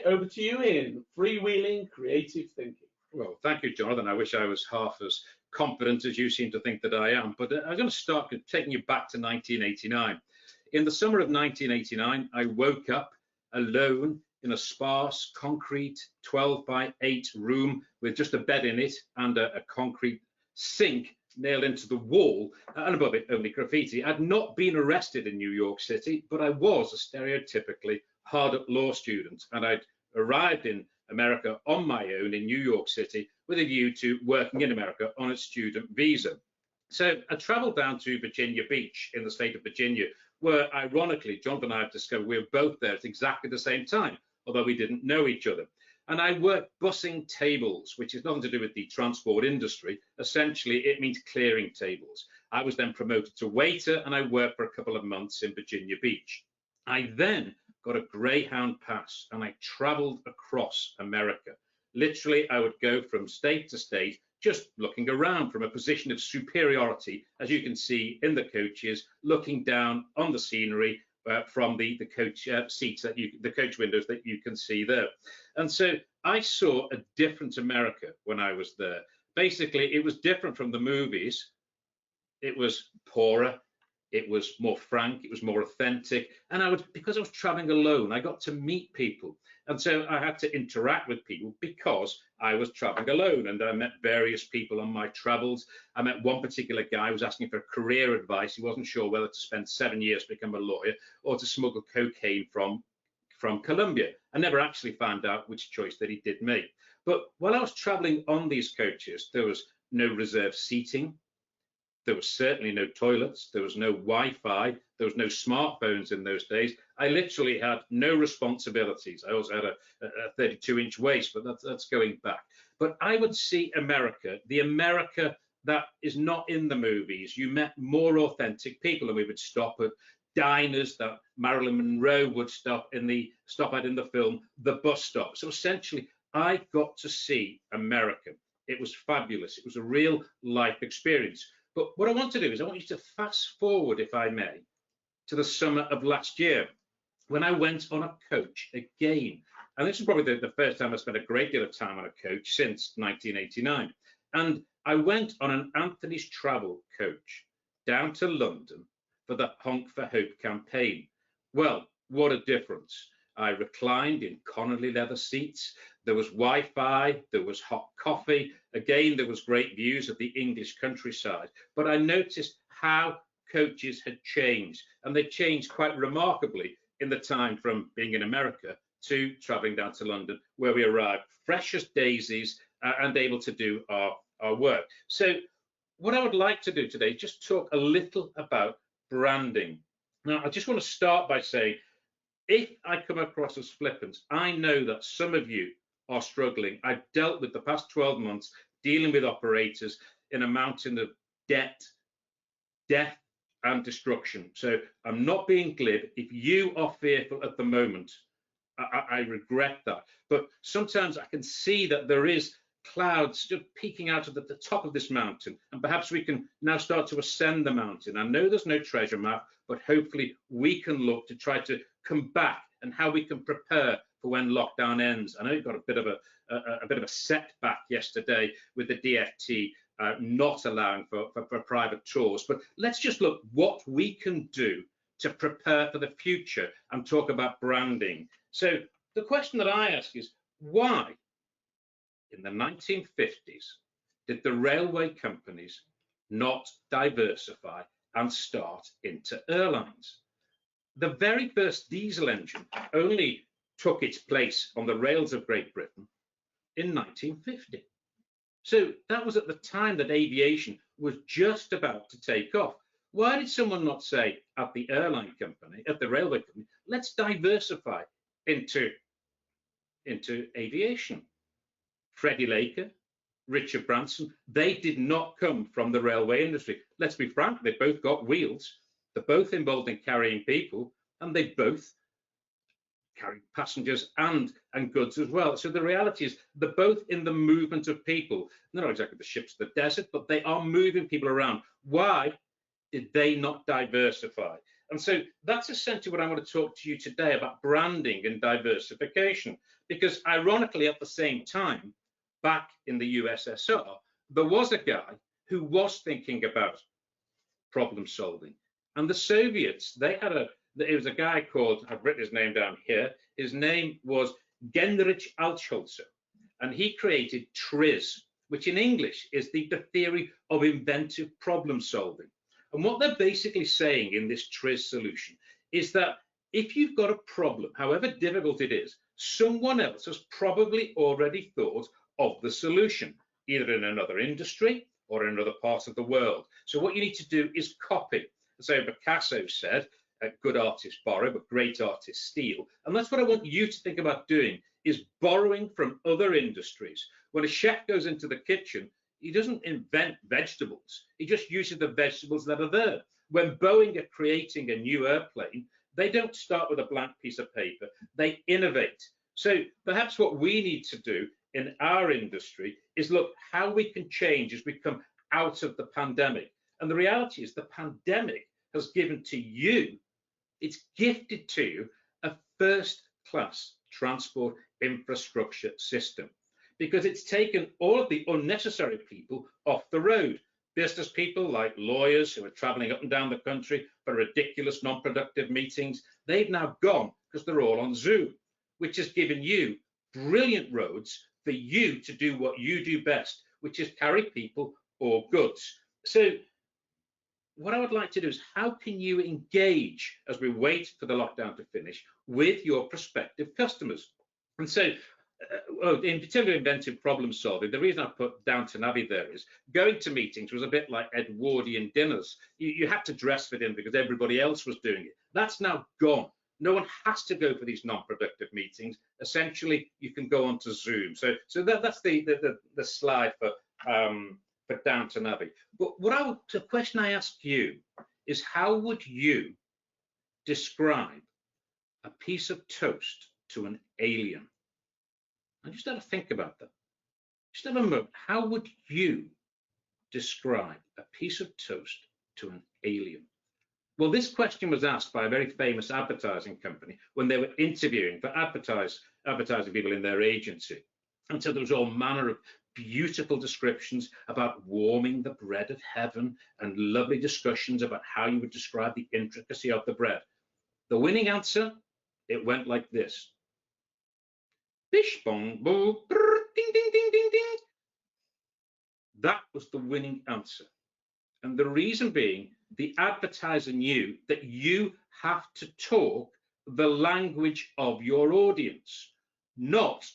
Over to you, Ian. Freewheeling creative thinking. Well, thank you, Jonathan. I wish I was half as confident as you seem to think that I am. But I'm going to start taking you back to 1989. In the summer of 1989, I woke up alone in a sparse concrete 12 by 8 room with just a bed in it and a concrete sink nailed into the wall, and above it only graffiti. I'd not been arrested in New York City, but I was a stereotypically hard-up law student, and I'd arrived in America on my own in New York City with a view to working in America on a student visa. So I traveled down to Virginia Beach in the state of Virginia, where ironically, Jonathan and I have discovered we were both there at exactly the same time, although we didn't know each other. And I worked bussing tables, which is nothing to do with the transport industry. Essentially, it means clearing tables. I was then promoted to waiter, and I worked for a couple of months in Virginia Beach. I then got a Greyhound pass, and I traveled across America. Literally, I would go from state to state, just looking around from a position of superiority, as you can see in the coaches, looking down on the scenery, from the coach seats the coach windows that you can see there. And so I saw a different America when I was there. Basically, it was different from the movies. It was poorer, it was more frank, it was more authentic. And because I was traveling alone, I got to meet people. And so I had to interact with people because I was traveling alone, and I met various people on my travels. I met one particular guy who was asking for career advice. He wasn't sure whether to spend 7 years to become a lawyer or to smuggle cocaine from Colombia. I never actually found out which choice that he did make. But while I was traveling on these coaches, there was no reserved seating. There was certainly no toilets, there was no Wi-Fi, there was no smartphones in those days. I literally had no responsibilities. I also had a 32-inch waist, but that's going back. But I would see America, the America that is not in the movies. You met more authentic people, and we would stop at diners that Marilyn Monroe would stop at in the film, the bus stop. So essentially, I got to see America. It was fabulous. It was a real life experience. But what I want to do is I want you to fast forward, if I may, to the summer of last year, when I went on a coach again. And this is probably the first time I spent a great deal of time on a coach since 1989. And I went on an Anthony's Travel coach down to London for the Honk for Hope campaign. Well, what a difference. I reclined in Connolly leather seats. There was Wi-Fi, there was hot coffee. Again, there was great views of the English countryside. But I noticed how coaches had changed, and they changed quite remarkably in the time from being in America to traveling down to London, where we arrived fresh as daisies and able to do our work. So what I would like to do today, just talk a little about branding. Now, I just want to start by saying, if I come across as flippant, I know that some of you are struggling. I've dealt with the past 12 months dealing with operators in a mountain of debt, death, and destruction. So I'm not being glib. If you are fearful at the moment, I regret that. But sometimes I can see that there is clouds still peeking out of the top of this mountain, and perhaps we can now start to ascend the mountain. I know there's no treasure map, but hopefully we can look to try to come back and how we can prepare for when lockdown ends. I know you got a bit of a setback yesterday with the DFT not allowing for private tours, but let's just look what we can do to prepare for the future and talk about branding. So the question that I ask is, why in the 1950s did the railway companies not diversify and start into airlines? The very first diesel engine only took its place on the rails of Great Britain in 1950. So that was at the time that aviation was just about to take off. Why did someone not say at the airline company, at the railway company, let's diversify into aviation? Freddie Laker, Richard Branson, they did not come from the railway industry. Let's be frank, they both got wheels. They're both involved in carrying people, and they both carry passengers and goods as well. So the reality is they're both in the movement of people. They're not exactly the ships of the desert, but they are moving people around. Why did they not diversify? And so that's essentially what I want to talk to you today about branding and diversification, Because ironically, at the same time, back in the USSR, there was a guy who was thinking about problem solving. And the Soviets, it was a guy called, I've written his name down here, his name was Genrich Althusser, and he created TRIZ, which in English is the theory of inventive problem solving. And what they're basically saying in this TRIZ solution is that if you've got a problem, however difficult it is, someone else has probably already thought of the solution, either in another industry or in another part of the world. So what you need to do is copy. So Picasso said, good artists borrow, but great artists steal. And that's what I want you to think about doing, is borrowing from other industries. When a chef goes into the kitchen, he doesn't invent vegetables. He just uses the vegetables that are there. When Boeing are creating a new airplane, they don't start with a blank piece of paper. They innovate. So perhaps what we need to do in our industry is look how we can change as we come out of the pandemic. And the reality is the pandemic has given to you, it's gifted to you, a first-class transport infrastructure system, because it's taken all of the unnecessary people off the road. Business people like lawyers who are traveling up and down the country for ridiculous, non-productive meetings, they've now gone because they're all on Zoom, which has given you brilliant roads for you to do what you do best, which is carry people or goods. So what I would like to do is, how can you engage, as we wait for the lockdown to finish, with your prospective customers? And so, in terms of inventive problem solving, the reason I put Downton Abbey there is going to meetings was a bit like Edwardian dinners. You had to dress for dinner because everybody else was doing it. That's now gone. No one has to go for these non-productive meetings. Essentially, you can go onto Zoom. So that's the slide for Downton Abbey. But the question I ask you is, how would you describe a piece of toast to an alien? I just have to think about that. Just have a moment. How would you describe a piece of toast to an alien? Well, this question was asked by a very famous advertising company when they were interviewing for advertising people in their agency. And so there was all manner of beautiful descriptions about warming the bread of heaven and lovely discussions about how you would describe the intricacy of the bread. The winning answer, it went like this. Bish bong boo, ding ding ding ding ding. That was the winning answer. And the reason being, the advertiser knew that you have to talk the language of your audience, not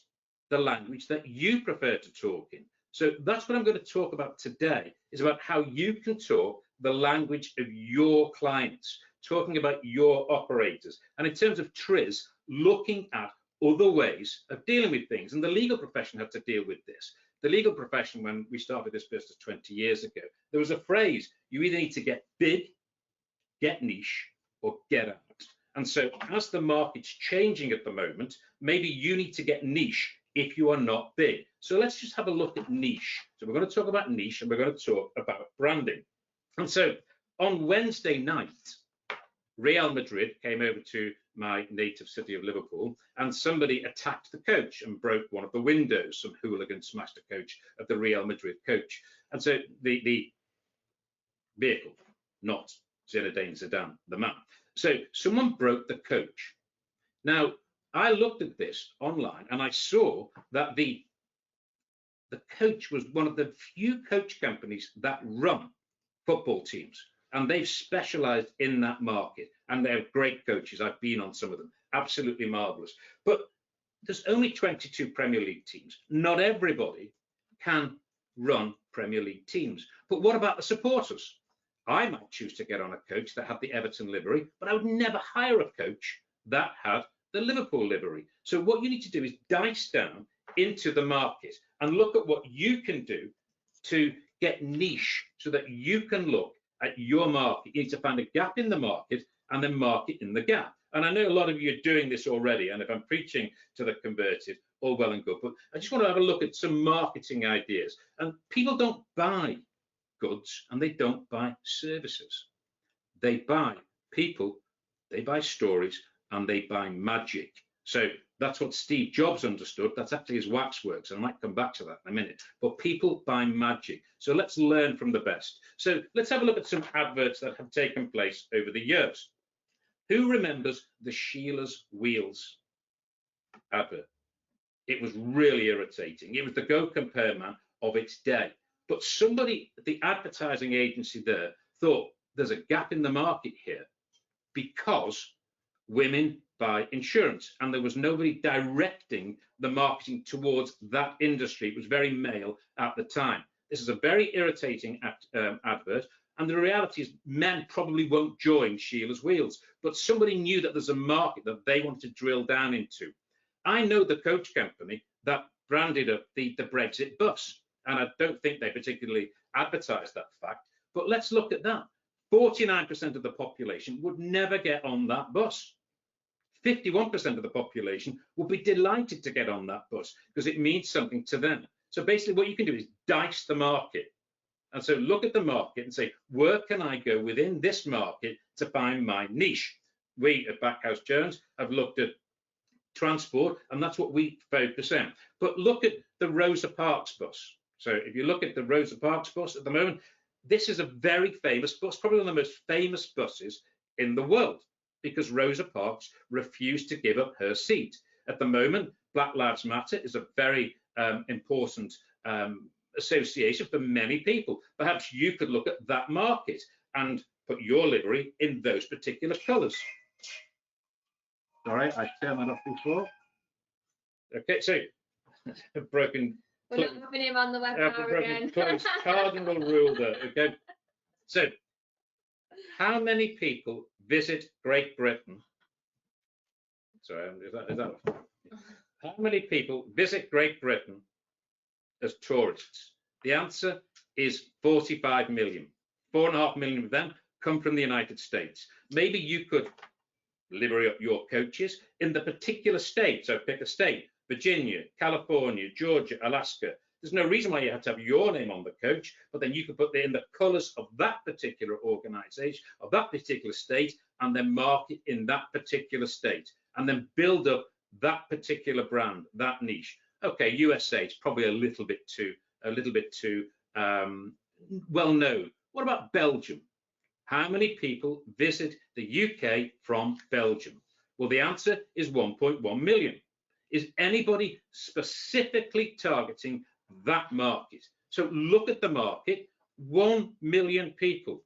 the language that you prefer to talk in. So that's what I'm going to talk about today, is about how you can talk the language of your clients, talking about your operators. And in terms of TRIZ, looking at other ways of dealing with things. And the legal profession had to deal with this. The legal profession, when we started this business 20 years ago, there was a phrase: you either need to get big, get niche, or get out. And so as the market's changing at the moment, maybe you need to get niche if you are not big. So let's just have a look at niche. So we're going to talk about niche, and we're going to talk about branding. And so on Wednesday night, Real Madrid came over to my native city of Liverpool, and somebody attacked the coach and broke one of the windows. Some hooligan smashed the coach of the Real Madrid coach. And so the vehicle, not Zinedine Zidane, the man. So someone broke the coach. Now, I looked at this online and I saw that the coach was one of the few coach companies that run football teams, and they've specialized in that market, and they have great coaches. I've been on some of them, absolutely marvelous. But there's only 22 Premier League teams. Not everybody can run Premier League teams. But what about the supporters? I might choose to get on a coach that had the Everton livery, but I would never hire a coach that had the Liverpool livery. So what you need to do is dice down into the market and look at what you can do to get niche, so that you can look at your market. You need to find a gap in the market and then market in the gap. And I know a lot of you are doing this already, and if I'm preaching to the converted, all well and good, but I just want to have a look at some marketing ideas. And people don't buy goods and they don't buy services. They buy people, they buy stories, and they buy magic. So That's what Steve Jobs understood. That's actually his waxworks, and I might come back to that in a minute. But people buy magic. So let's learn from the best. So let's have a look at some adverts that have taken place over the years. Who remembers the Sheila's Wheels advert? It was really irritating. It was the Go Compare Man of its day. But somebody at the advertising agency there thought there's a gap in the market here because women buy insurance, and there was nobody directing the marketing towards that industry. It was very male at the time. This is a very irritating advert, and the reality is men probably won't join Sheila's Wheels, but somebody knew that there's a market that they want to drill down into. I know the coach company that branded up the Brexit bus, and I don't think they particularly advertised that fact, but let's look at that. 49% of the population would never get on that bus. 51% of the population will be delighted to get on that bus because it means something to them. So basically what you can do is dice the market. And so look at the market and say, where can I go within this market to find my niche? We at Backhouse Jones have looked at transport, and that's what we focus on. But look at the Rosa Parks bus. So if you look at the Rosa Parks bus at the moment, this is a very famous bus, probably one of the most famous buses in the world, because Rosa Parks refused to give up her seat. At the moment, Black Lives Matter is a very important association for many people. Perhaps you could look at that market and put your livery in those particular colours. Sorry, I turned that off before. Okay, so I've broken. We're not having him on the webinar again. Cardinal rule there. Okay. So, how many people visit Great Britain? Sorry, is that off? How many people visit Great Britain as tourists? The answer is 45 million. 4.5 million of them come from the United States. Maybe you could livery up your coaches in the particular state. So pick a state: Virginia, California, Georgia, Alaska. There's no reason why you have to have your name on the coach, but then you can put it in the colors of that particular organization, of that particular state, and then market in that particular state, and then build up that particular brand, that niche. Okay, USA is probably a little bit too well known. What about Belgium? How many people visit the UK from Belgium? Well, the answer is 1.1 million. Is anybody specifically targeting that market? So look at the market, 1 million people.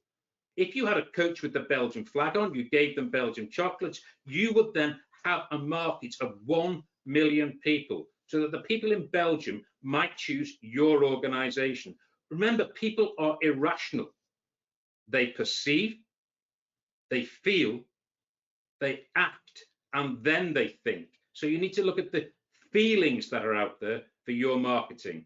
If you had a coach with the Belgian flag on, you gave them Belgian chocolates, you would then have a market of 1 million people, so that the people in Belgium might choose your organization. Remember, people are irrational. They perceive, they feel, they act, and then they think. So you need to look at the feelings that are out there for your marketing.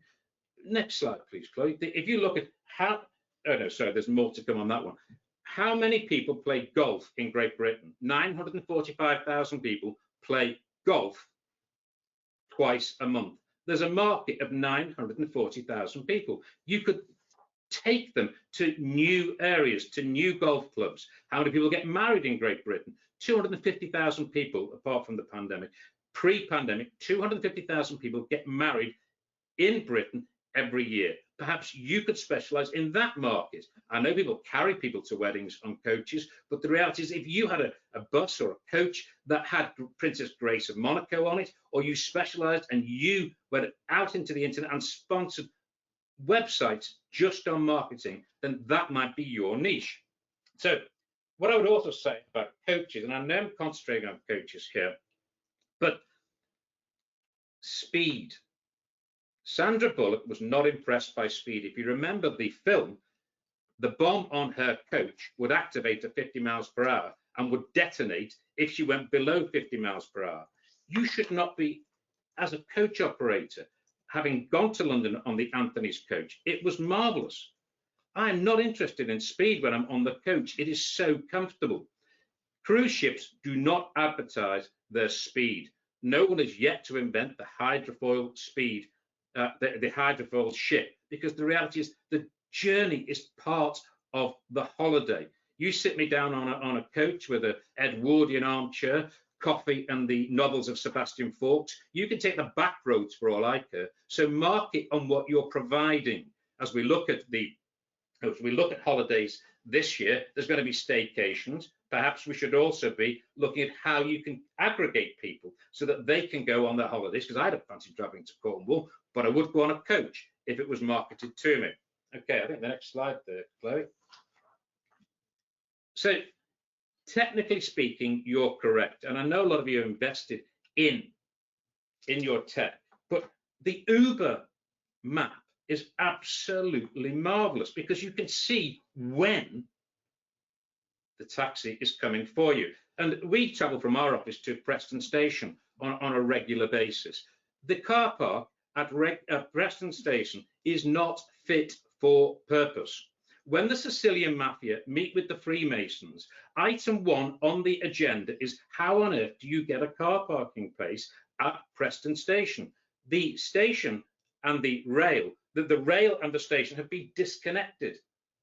Next slide, please, Chloe. If you look at how, oh no, sorry, there's more to come on that one. How many people play golf in Great Britain? 945,000 people play golf twice a month. There's a market of 940,000 people. You could take them to new areas, to new golf clubs. How many people get married in Great Britain? 250,000 people, apart from the pandemic. Pre-pandemic, 250,000 people get married in Britain every year. Perhaps you could specialize in that market. I know people carry people to weddings on coaches, but the reality is if you had a bus or a coach that had Princess Grace of Monaco on it, or you specialized and you went out into the internet and sponsored websites just on marketing, then that might be your niche. So what I would also say about coaches, and I know I'm concentrating on coaches here, but speed. Sandra Bullock was not impressed by speed. If you remember the film, the bomb on her coach would activate at 50 miles per hour and would detonate if she went below 50 miles per hour. You should not be, as a coach operator, having gone to London on the Anthony's coach, it was marvelous. I am not interested in speed when I'm on the coach. It is so comfortable. Cruise ships do not advertise their speed. No one has yet to invent the hydrofoil speed, the hydrofoil ship, because the reality is the journey is part of the holiday. You sit me down on a coach with an Edwardian armchair, coffee and the novels of Sebastian Faulks. You can take the back roads for all I care. So market on what you're providing. As we look at holidays this year, there's going to be staycations. Perhaps we should also be looking at how you can aggregate people so that they can go on their holidays, because I don't fancy traveling to Cornwall, but I would go on a coach if it was marketed to me. Okay, I think the next slide there, Chloe. So technically speaking, you're correct. And I know a lot of you are invested in your tech, but the Uber map is absolutely marvelous because you can see when the taxi is coming for you. And we travel from our office to Preston Station on a regular basis. The car park at Preston Station is not fit for purpose. When the Sicilian Mafia meet with the Freemasons, item 1 on the agenda is how on earth do you get a car parking place at Preston Station? The station and the rail and the station have been disconnected.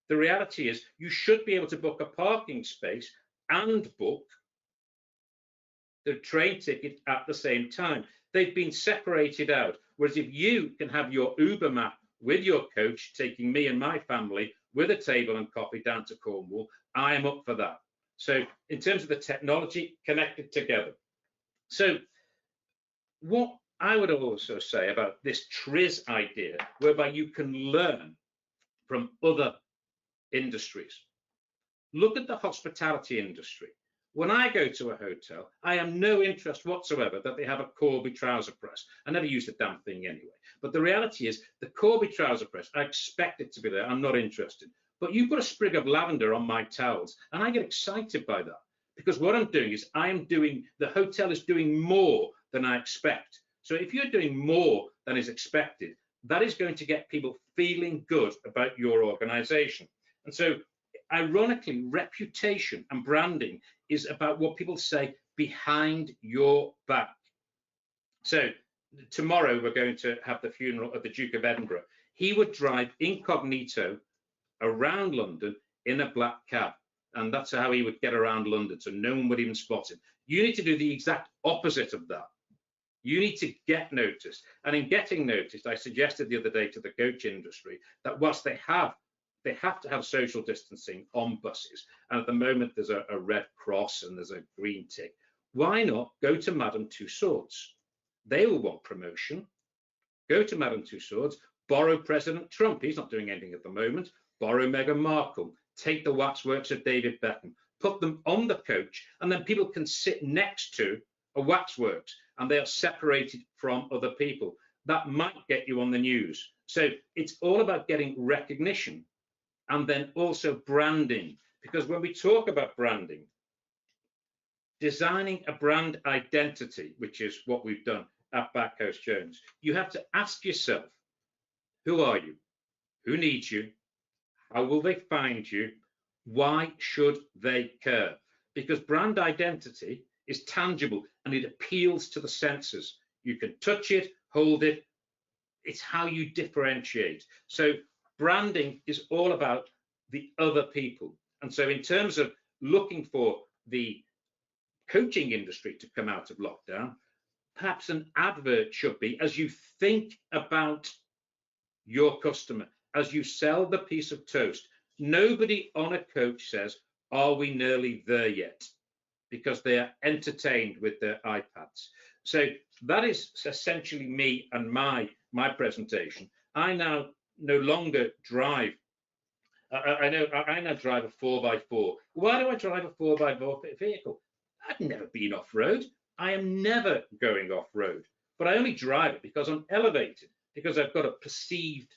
The reality is you should be able to book a parking space and book the train ticket at the same time. They've been separated out. Whereas if you can have your Uber map with your coach taking me and my family with a table and coffee down to Cornwall, I am up for that. So in terms of the technology, connected together. So what I would also say about this TRIZ idea, whereby you can learn from other industries. Look at the hospitality industry. When I go to a hotel, I have no interest whatsoever that they have a Corby trouser press. I never use the damn thing anyway. But the reality is the Corby trouser press, I expect it to be there. I'm not interested. But you put a sprig of lavender on my towels and I get excited by that, because what I'm doing is the hotel is doing more than I expect. So if you're doing more than is expected, that is going to get people feeling good about your organization. And so ironically, reputation and branding is about what people say behind your back. So tomorrow we're going to have the funeral of the Duke of Edinburgh. He would drive incognito around London in a black cab, and that's how he would get around London, so no one would even spot him. You need to do the exact opposite of that. You need to get noticed, and in getting noticed, I suggested the other day to the coach industry that whilst they have to have social distancing on buses, and at the moment there's a red cross and there's a green tick. Why not go to Madame Tussauds? They will want promotion. Go to Madame Tussauds, borrow President Trump. He's not doing anything at the moment. Borrow Meghan Markle. Take the waxworks of David Beckham. Put them on the coach, and then people can sit next to a waxworks, and they are separated from other people. That might get you on the news. So it's all about getting recognition. And then also branding, because when we talk about branding, designing a brand identity, which is what we've done at Backhouse Jones, you have to ask yourself, who are you? Who needs you? How will they find you? Why should they care? Because brand identity is tangible and it appeals to the senses. You can touch it, hold it. It's how you differentiate. So branding is all about the other people. And so in terms of looking for the coaching industry to come out of lockdown, perhaps an advert should be, as you think about your customer, as you sell the piece of toast, nobody on a coach says, are we nearly there yet? Because they are entertained with their iPads. So that is essentially me and my presentation. I now no longer drive. I now drive a 4x4. Why do I drive a 4x4 vehicle? I've never been off-road. I am never going off-road, but I only drive it because I'm elevated, because I've got a perceived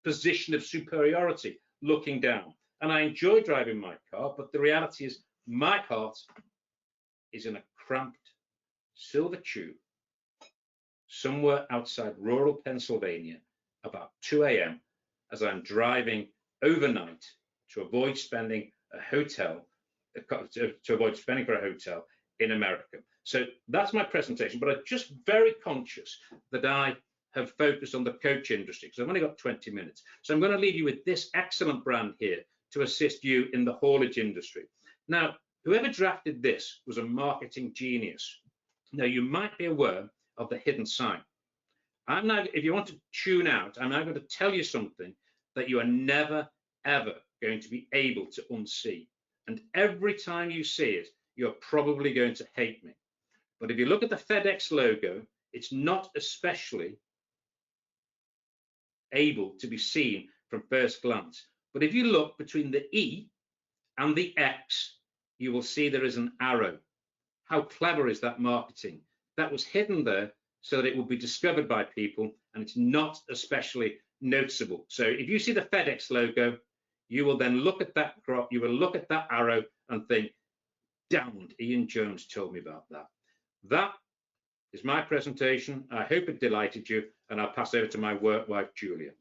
position of superiority looking down. And I enjoy driving my car, but the reality is my heart is in a cramped silver tube somewhere outside rural Pennsylvania about 2 a.m. as I'm driving overnight to avoid spending to avoid spending for a hotel in America. So that's my presentation, but I'm just very conscious that I have focused on the coach industry because I've only got 20 minutes. So I'm going to leave you with this excellent brand here to assist you in the haulage industry. Now, Whoever drafted this was a marketing genius. Now, you might be aware of the hidden sign. I'm now, if you want to tune out, I'm now going to tell you something that you are never, ever going to be able to unsee. And every time you see it, you're probably going to hate me. But if you look at the FedEx logo, it's not especially able to be seen from first glance. But if you look between the E and the X, you will see there is an arrow. How clever is that marketing? That was hidden there so that it will be discovered by people, and it's not especially noticeable. So if you see the FedEx logo, you will then look at that crop, you will look at that arrow and think, damned, Ian Jones told me about that. That is my presentation. I hope it delighted you, and I'll pass over to my work wife, Julia.